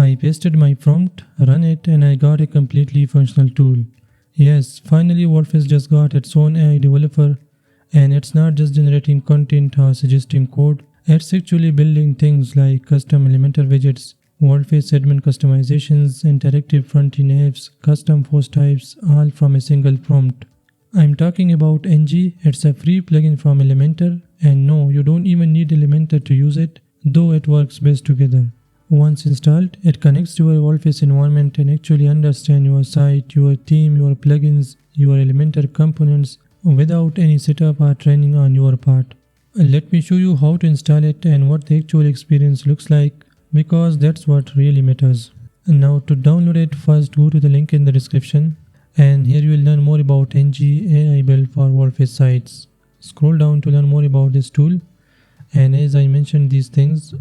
I pasted my prompt, run it, and I got a completely functional tool. Yes, finally WordPress just got its own AI developer, and it's not just generating content or suggesting code, it's actually building things like custom Elementor widgets, WordPress admin customizations, interactive front-end apps, custom post types, all from a single prompt. I'm talking about Angie. It's a free plugin from Elementor, and no, you don't even need Elementor to use it, though it works best together. Once installed, it connects to your WordPress environment and actually understands your site, your theme, your plugins, your Elementor components without any setup or training on your part. Let me show you how to install it and what the actual experience looks like, because that's what really matters. Now to download it, first go to the link in the description, and here you will learn more about Angie AI built for WordPress sites. Scroll down to learn more about this tool, and as I mentioned these things,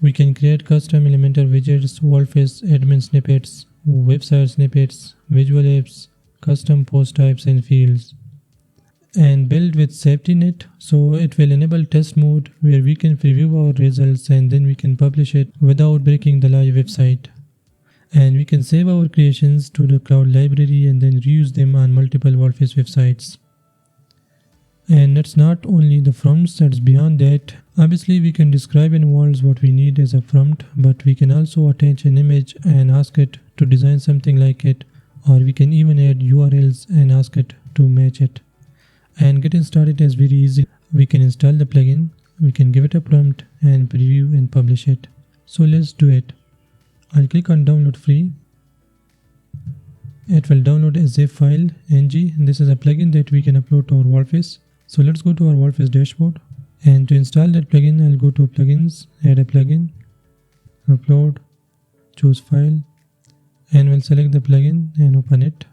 we can create custom Elementor widgets, WordPress admin snippets, website snippets, visual apps, custom post types and fields, and build with safety net, so it will enable test mode where we can preview our results and then we can publish it without breaking the live website. And we can save our creations to the cloud library and then reuse them on multiple WordPress websites. And it's not only the prompts, that's beyond that. Obviously we can describe in words what we need as a prompt, but we can also attach an image and ask it to design something like it, or we can even add URLs and ask it to match it. And getting started is very easy. We can install the plugin, we can give it a prompt and preview and publish it. So let's do it. I'll click on download free. It will download a zip file, Angie. This is a plugin that we can upload to our WordPress. So let's go to our WordPress dashboard, and to install that plugin, I'll go to plugins, add a plugin, upload, choose file, and we'll select the plugin and open it,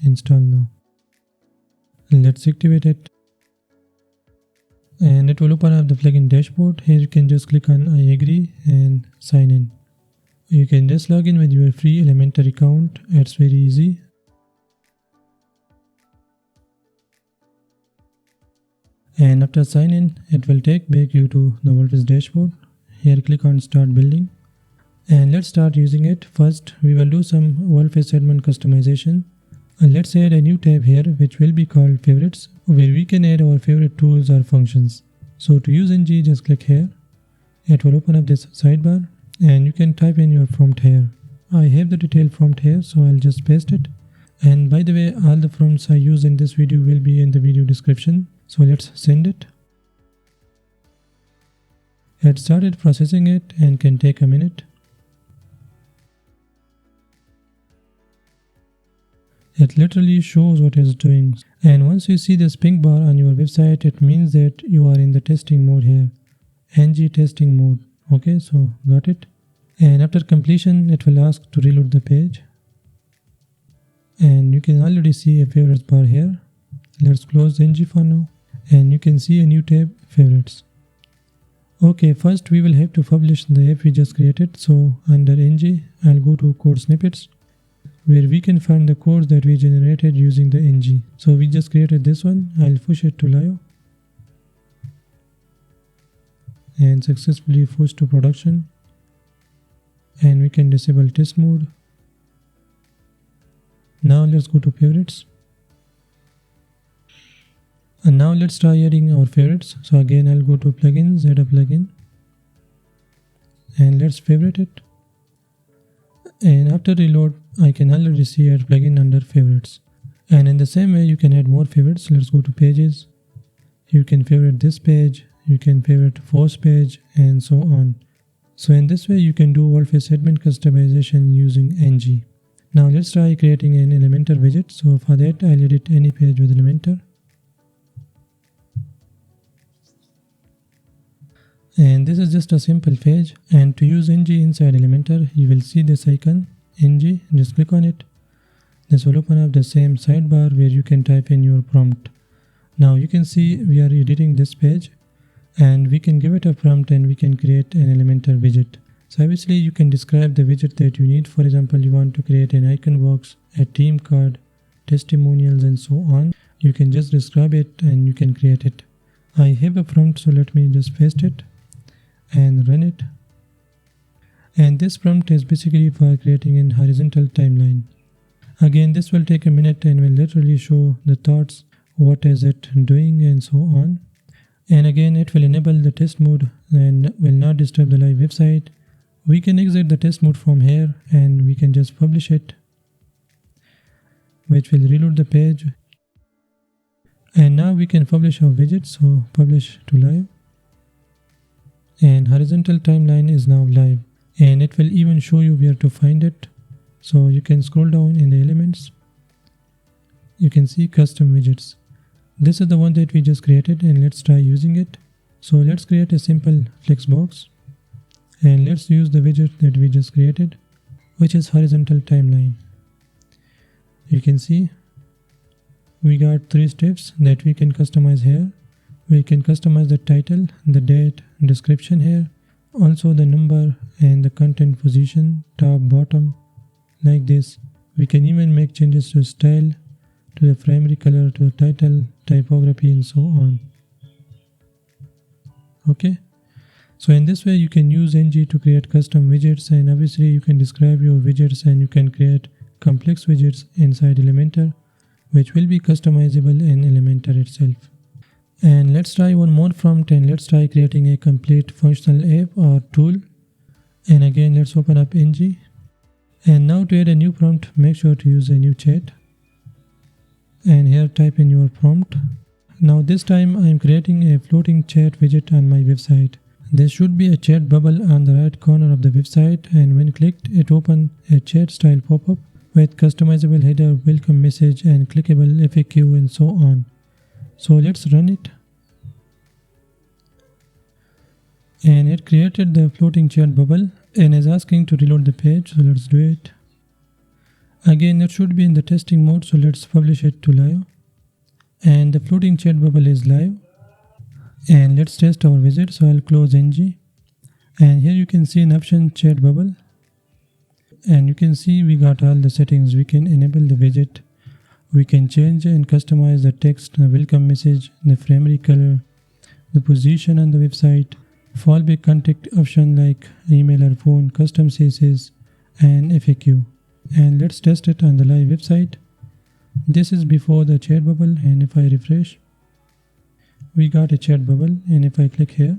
install now. Let's activate it, and it will open up the plugin dashboard. Here you can just click on I agree and sign in. You can just log in with your free Elementor account. It's very easy. And after sign in, it will take back you to the WordPress dashboard. Here click on start building, and let's start using it. First we will do some WordPress admin customization, and let's add a new tab here which will be called favorites, where we can add our favorite tools or functions. So to use Angie, just click here. It will open up this sidebar, and you can type in your prompt here. I have the detailed prompt here, so I'll just paste it. And by the way, all the prompts I use in this video will be in the video description. So let's send it. It started processing it and can take a minute. It literally shows what it's doing. And once you see this pink bar on your website, it means that you are in the testing mode here. Angie testing mode. Okay, so got it. And after completion, it will ask to reload the page. And you can already see a favorites bar here. Let's close Angie for now. And you can see a new tab, favorites. Okay, first we will have to publish the app we just created. So under Angie, I'll go to code snippets, where we can find the codes that we generated using the Angie. So we just created this one. I'll push it to live and successfully push to production. And we can disable test mode. Now let's go to favorites. And now let's try adding our favorites. So again, I'll go to plugins, add a plugin, and let's favorite it. And after reload, I can already see add plugin under favorites. And in the same way, you can add more favorites. Let's go to pages. You can favorite this page, you can favorite first page, and so on. So in this way, you can do WordPress admin customization using Angie. Now let's try creating an Elementor widget. So for that, I'll edit any page with Elementor. And this is just a simple page. And to use Angie inside Elementor, you will see this icon, Angie. Just click on it. This will open up the same sidebar where you can type in your prompt. Now you can see we are editing this page, and we can give it a prompt and we can create an Elementor widget. So obviously you can describe the widget that you need. For example, you want to create an icon box, a theme card, testimonials, and so on. You can just describe it and you can create it. I have a prompt, so let me just paste it and run it. And this prompt is basically for creating a horizontal timeline. Again, this will take a minute and will literally show the thoughts, what is it doing and so on. And again, it will enable the test mode and will not disturb the live website. We can exit the test mode from here and we can just publish it, which will reload the page. And now we can publish our widget, so publish to live. And horizontal timeline is now live, and it will even show you where to find it. So you can scroll down in the elements. You can see custom widgets. This is the one that we just created, and let's try using it. So let's create a simple flex box, and let's use the widget that we just created, which is horizontal timeline. You can see we got 3 steps that we can customize here. We can customize the title, the date, description here, also the number and the content position, top, bottom, like this. We can even make changes to style, to the primary color, to the title, typography, and so on. Okay, so in this way you can use Angie to create custom widgets, and obviously you can describe your widgets and you can create complex widgets inside Elementor, which will be customizable in Elementor itself. And let's try one more prompt, and let's try creating a complete functional app or tool. And again, let's open up Angie. And now to add a new prompt, make sure to use a new chat. And here type in your prompt. Now this time I am creating a floating chat widget on my website. There should be a chat bubble on the right corner of the website, and when clicked, it opens a chat style pop-up with customizable header, welcome message, and clickable FAQ and so on. So let's run it. And it created the floating chat bubble and is asking to reload the page, so let's do it. Again, it should be in the testing mode, so let's publish it to live. And the floating chat bubble is live. And let's test our widget, so I'll close Angie. And here you can see an option chat bubble. And you can see we got all the settings. We can enable the widget. We can change and customize the text, the welcome message, the primary color, the position on the website, fallback contact option like email or phone, custom CSS, and FAQ. And let's test it on the live website. This is before the chat bubble, and if I refresh, we got a chat bubble, and if I click here,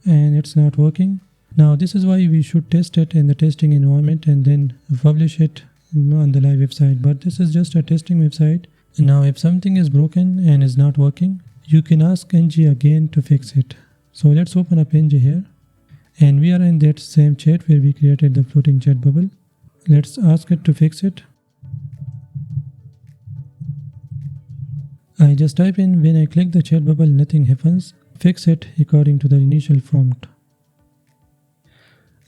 and it's not working. Now this is why we should test it in the testing environment and then publish it on the live website. But this is just a testing website. Now if something is broken and is not working, you can ask Angie again to fix it. So let's open up Angie here, and we are in that same chat where we created the floating chat bubble. Let's ask it to fix it. I just type in, when I click the chat bubble, nothing happens. Fix it according to the initial prompt.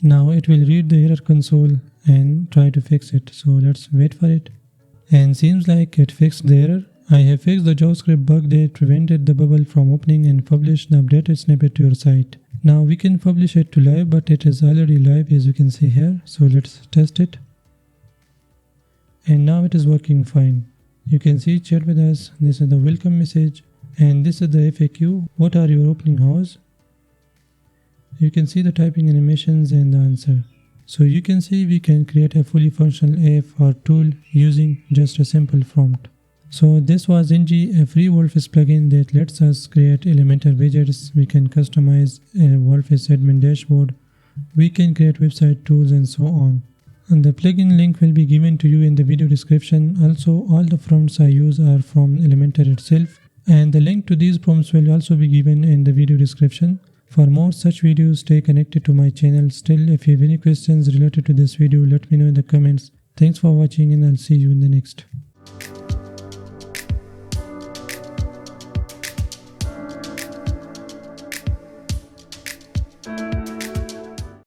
Now it will read the error console and try to fix it. So let's wait for it. And seems like it fixed the error. I have fixed the JavaScript bug that prevented the bubble from opening and published the updated snippet to your site. Now we can publish it to live, but it is already live as you can see here. So let's test it. And now it is working fine. You can see chat with us. This is the welcome message, and this is the FAQ. What are your opening hours? You can see the typing animations and the answer. So you can see we can create a fully functional app or tool using just a simple prompt. So this was Angie, a free WordPress plugin that lets us create Elementor widgets. We can customize a WordPress admin dashboard. We can create website tools and so on. And the plugin link will be given to you in the video description. Also, all the prompts I use are from Elementor itself, and the link to these prompts will also be given in the video description. For more such videos, stay connected to my channel. Still, if you have any questions related to this video, let me know in the comments. Thanks for watching, and I'll see you in the next.